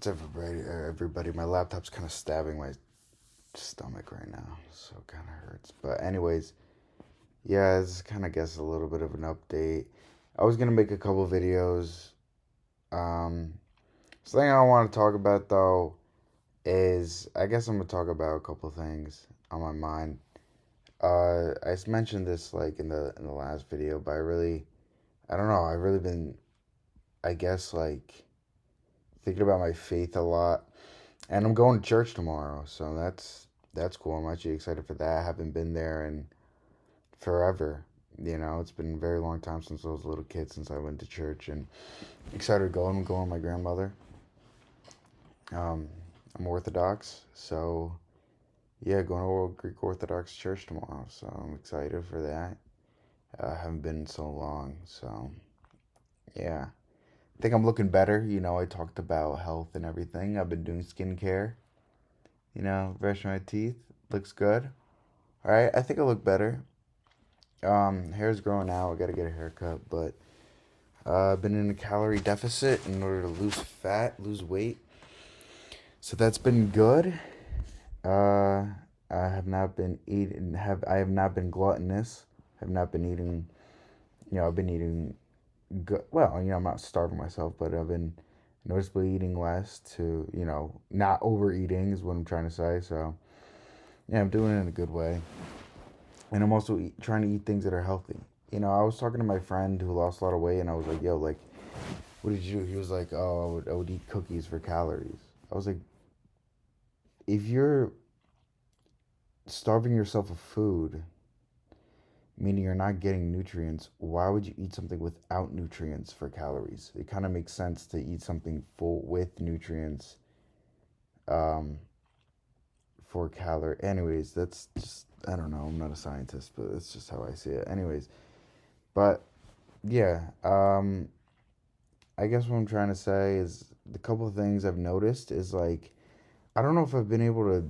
It's everybody. My laptop's kind of stabbing my stomach right now, so it kind of hurts. But anyways, yeah, it's kind of guess a little bit of an update. I was gonna make a couple videos. Um, Something I want to talk about though is I guess I'm gonna talk about a couple things on my mind. I mentioned this like in the last video, but I don't know. I've really been I guess like thinking about my faith a lot. And I'm going to church tomorrow, so that's cool. I'm actually excited for that. I haven't been there in forever. It's been a very long time since I was a little kid since I went to church, and excited to go. I'm going with my grandmother. Um, I'm Orthodox, so yeah, going to a Greek Orthodox church tomorrow. So I'm excited for that. I haven't been in so long, so yeah. I think I'm looking better. I talked about health and everything. I've been doing skincare. Brushing my teeth. Looks good. All right, I think I look better. Hair's growing out. I gotta get a haircut, but I've been in a calorie deficit in order to lose fat, lose weight. So that's been good. Uh, I have not been eating. I have not been gluttonous. Have not been eating. I've been eating good. Well, I'm not starving myself, but I've been noticeably eating less to not overeating is what I'm trying to say. So yeah, I'm doing it in a good way. And I'm also trying to eat things that are healthy. I was talking to my friend who lost a lot of weight, and I was like, "Yo, like, what did you do?" He was like, "Oh, I would eat cookies for calories." I was like, "If you're starving yourself of food, meaning you're not getting nutrients, why would you eat something without nutrients for calories? It kind of makes sense to eat something full with nutrients, um, for calorie. Anyways, that's just I don't know. I'm not a scientist, but that's just how I see it. Anyways, but yeah, I guess what I'm trying to say is the couple of things I've noticed is like I don't know if I've been able to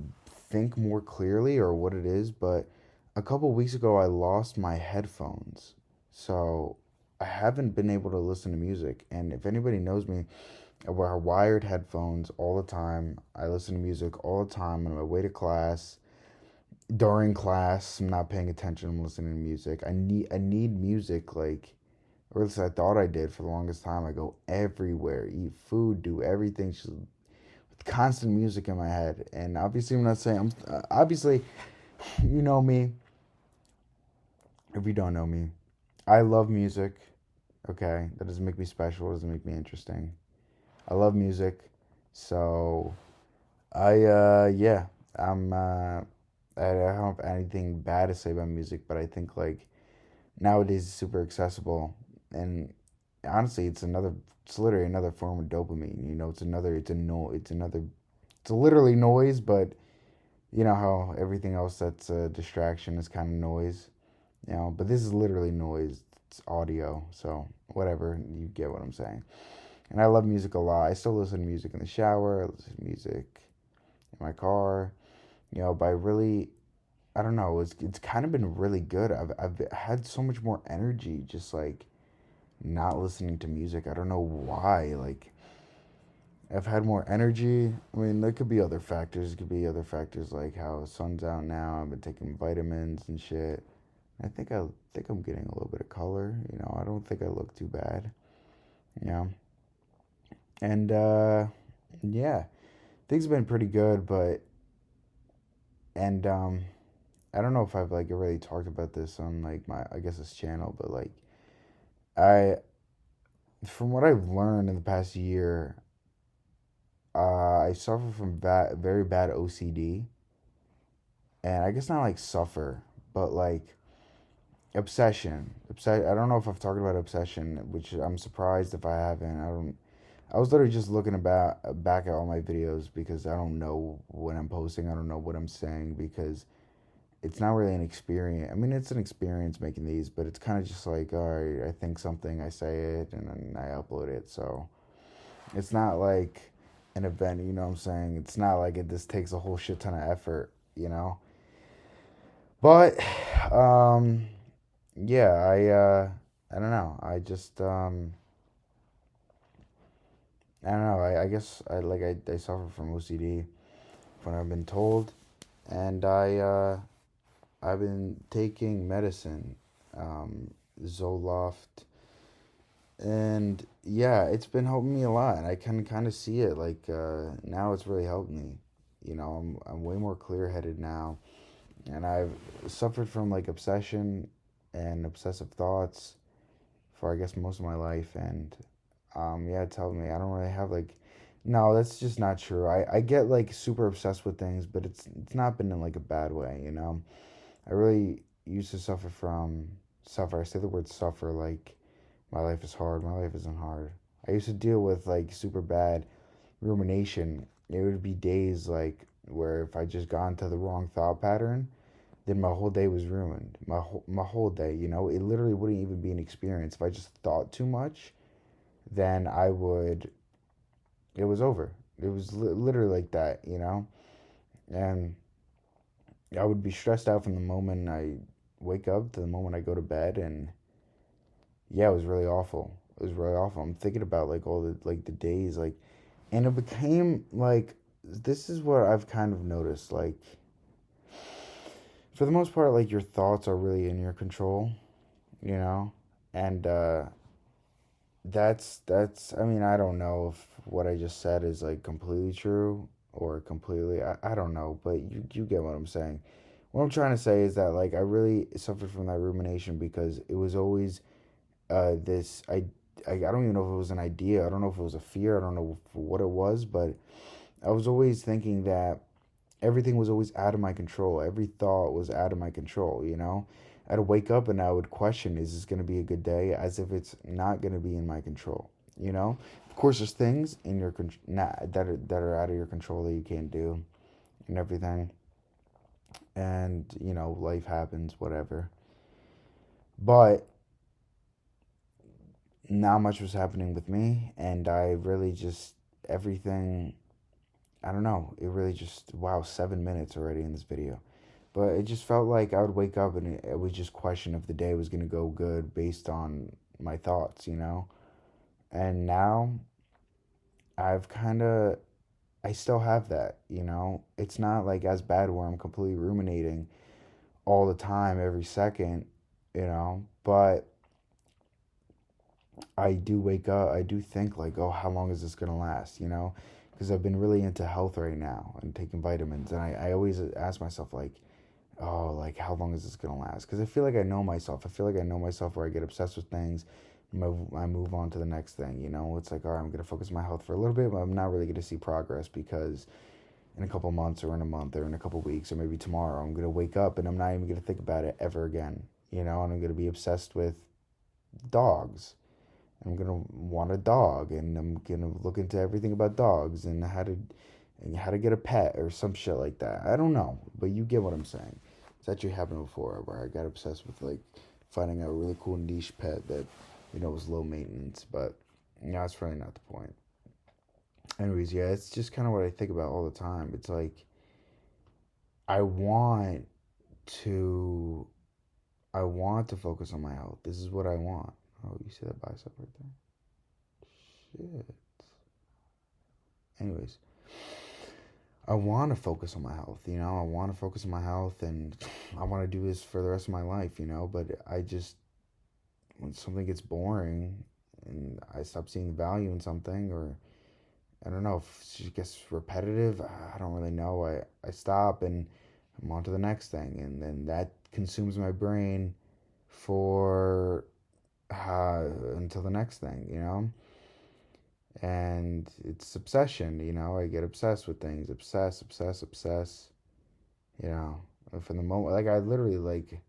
think more clearly or what it is, but a couple of weeks ago I lost my headphones. So I haven't been able to listen to music. And if anybody knows me, I wear wired headphones all the time. I listen to music all the time on my way to class. During class, I'm not paying attention. I'm listening to music. I need music like or at least I thought I did for the longest time. I go everywhere, eat food, do everything, just with constant music in my head. And obviously, I'm not saying obviously, you know me. If you don't know me, I love music. Okay, that doesn't make me special. Doesn't make me interesting. I love music, so yeah, I'm I don't have anything bad to say about music, but I think like nowadays it's super accessible and honestly it's literally another form of dopamine. It's literally noise, but you know how everything else that's a distraction is kind of noise. But this is literally noise. It's audio, so whatever, you get what I'm saying. And I love music a lot. I still listen to music in the shower. I listen to music in my car. But I don't know. It's kind of been really good. I've had so much more energy just like not listening to music. I don't know why. Like I've had more energy. I mean, there could be other factors. It could be other factors like how the sun's out now. I've been taking vitamins and shit. I think I'm getting a little bit of color. I don't think I look too bad. You know, and yeah, things have been pretty good. But and I don't know if I've like already talked about this on like my I guess this channel, but like I from what I've learned in the past year, I suffer from very bad OCD, and I guess not like suffer, but like obsession. I don't know if I've talked about obsession, which I'm surprised if I haven't. I don't. I was literally just looking about back at all my videos because I don't know what I'm posting. I don't know what I'm saying because it's not really an experience. I mean, it's an experience making these, but it's kind of just like, all right, I think something, I say it, and then I upload it. So it's not like an event, you know what I'm saying? It's not like it just takes a whole shit ton of effort. But um yeah, I don't know. I just I don't know. I guess I suffer from OCD from what I've been told, and I've been taking medicine, um, Zoloft, and yeah, it's been helping me a lot, and I can kind of see it. Like now, it's really helped me. I'm way more clear headed now, and I've suffered from like obsession and obsessive thoughts for I guess most of my life, and yeah, it's helped me. I don't really have like, no, that's just not true. I get like super obsessed with things, but it's not been in like a bad way, you know. I really used to suffer. I say the word suffer like my life is hard. My life isn't hard. I used to deal with like super bad rumination. It would be days like where if I just got into the wrong thought pattern, then my whole day was ruined. My whole day, you know, it literally wouldn't even be an experience. If I just thought too much, then I would. It was over. It was literally like that, you know, and I would be stressed out from the moment I wake up to the moment I go to bed, and yeah, it was really awful. It was really awful. I'm thinking about like all the days like, and it became like this is what I've kind of noticed. Like for the most part, like your thoughts are really in your control, you know, and that's. I mean, I don't know if what I just said is like completely true or completely. I don't know, but you get what I'm saying. What I'm trying to say is that like I really suffered from that rumination because it was always this I don't even know if it was an idea. I don't know if it was a fear. I don't know what it was, but I was always thinking that everything was always out of my control. Every thought was out of my control, you know? I'd wake up and I would question, is this going to be a good day? As if it's not going to be in my control, you know? Of course, there's things in your that are out of your control that you can't do and everything. And, you know, life happens, whatever. But not much was happening with me, and I really just everything. I don't know. It really just wow, 7 minutes already in this video, but it just felt like I would wake up and it would just question if the day was gonna go good based on my thoughts, you know. And now I've kind of I still have that, you know. It's not like as bad where I'm completely ruminating all the time, every second, you know. But I do wake up, I do think like, oh, how long is this gonna last? You know, because I've been really into health right now and taking vitamins, and I always ask myself like, oh, like how long is this gonna last? Because I feel like I know myself. I feel like I know myself where I get obsessed with things. I move on to the next thing. You know, it's like, all right, I'm gonna focus on my health for a little bit, but I'm not really gonna see progress because in a couple months or in a month or in a couple weeks or maybe tomorrow, I'm gonna wake up and I'm not even gonna think about it ever again. You know, and I'm gonna be obsessed with dogs. I'm gonna want a dog, and I'm gonna look into everything about dogs and how to get a pet or some shit like that. I don't know, but you get what I'm saying. It's actually happened before where I got obsessed with like finding a really cool niche pet that was low maintenance, but that's really not the point. Anyways, yeah, it's just kind of what I think about all the time. It's like I want to I want to focus on my health. This is what I want. Oh, you see that bicep right there? Shit. Anyways, I want to focus on my health, you know? I want to focus on my health and I want to do this for the rest of my life, you know? But I just, when something gets boring and I stop seeing the value in something, or I don't know, if it gets repetitive, I don't really know. I stop and I'm on to the next thing. And then that consumes my brain for until the next thing, you know? And it's obsession, you know. I get obsessed with things, obsess, you know. From the moment, like I literally like,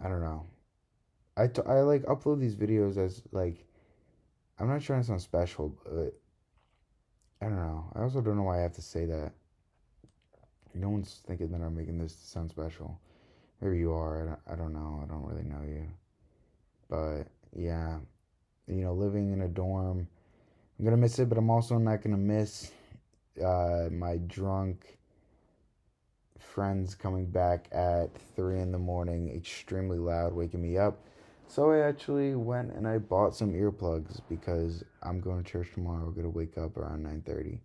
I don't know. I like upload these videos as like I'm not trying to sound special, but I don't know. I also don't know why I have to say that. No one's thinking that I'm making this sound special. Maybe you are. I don't know. I don't really know you, but yeah, living in a dorm. I'm gonna miss it, but I'm also not gonna miss my drunk friends coming back at 3 in the morning, extremely loud, waking me up. So I actually went and I bought some earplugs because I'm going to church tomorrow. I'm gonna wake up around 9:30,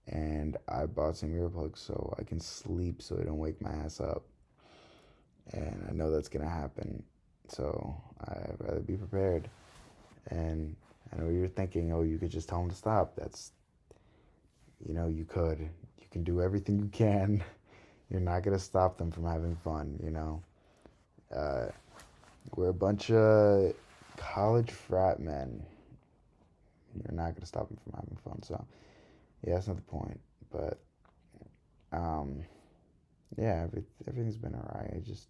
and I bought some earplugs so I can sleep so I don't wake my ass up. And I know that's gonna happen, so I'd rather be prepared. And I know you're thinking, oh, you could just tell them to stop. That's, you could. You can do everything you can. You're not gonna stop them from having fun. Uh, we're a bunch of college frat men. You're not gonna stop them from having fun. So yeah, that's not the point. But um, yeah, everything's been alright. I just,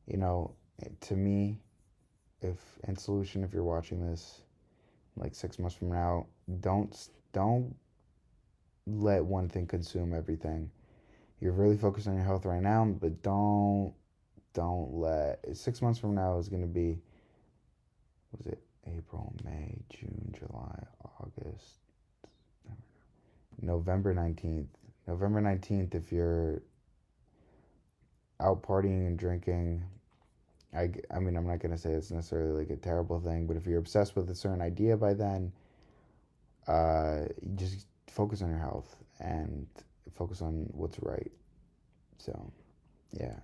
you know, to me, if in solution, if you're watching this like 6 months from now, don't let one thing consume everything. You're really focused on your health right now, but don't let 6 months from now is gonna be, was it April, May, June, July, August, November 19th. November 19th, if you're out partying and drinking, I mean, I'm not going to say it's necessarily like a terrible thing, but if you're obsessed with a certain idea by then, just focus on your health and focus on what's right. So, yeah.